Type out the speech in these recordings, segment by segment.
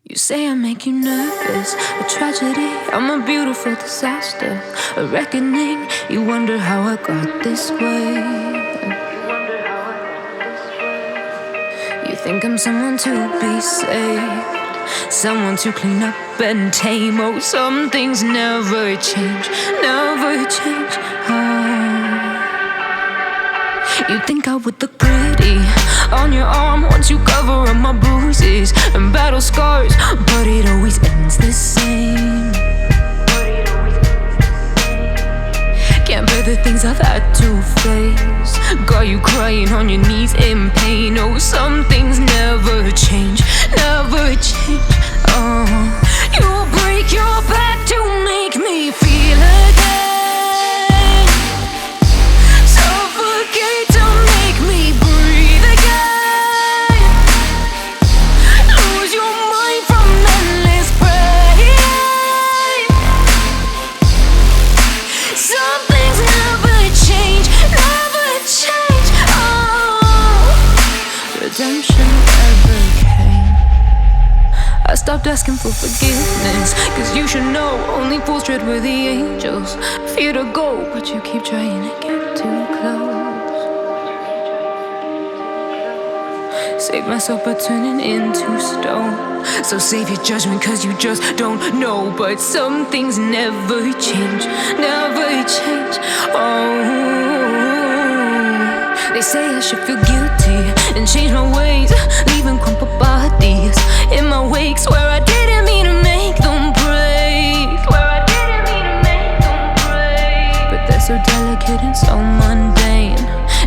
You say I make you nervous, a tragedy, I'm a beautiful disaster, a reckoning. You wonder how I got this way. You think I'm someone to be saved, someone to clean up and tame. Oh, some things never change, never change. You think I would look pretty on your arm once you cover up my bruises and battle scars, but it always ends the same. Can't bear the things I've had to face, got you crying on your knees in pain. Oh, some things never change, never change. You'll break your back to make me feel again. Redemption never came. I stopped asking for forgiveness, cause you should know only fools tread where the angels fear to go, but you keep trying to get too close. Save myself by turning into stone, so save your judgment cause you just don't know. But some things never change, never change. They say I should feel guilty and change my ways, leaving crumpled bodies in my wake. Swear I didn't mean to make them break, but they're so delicate and so mundane,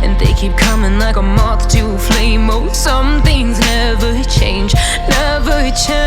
and they keep coming like a moth to a flame. Oh, some things never change, never change.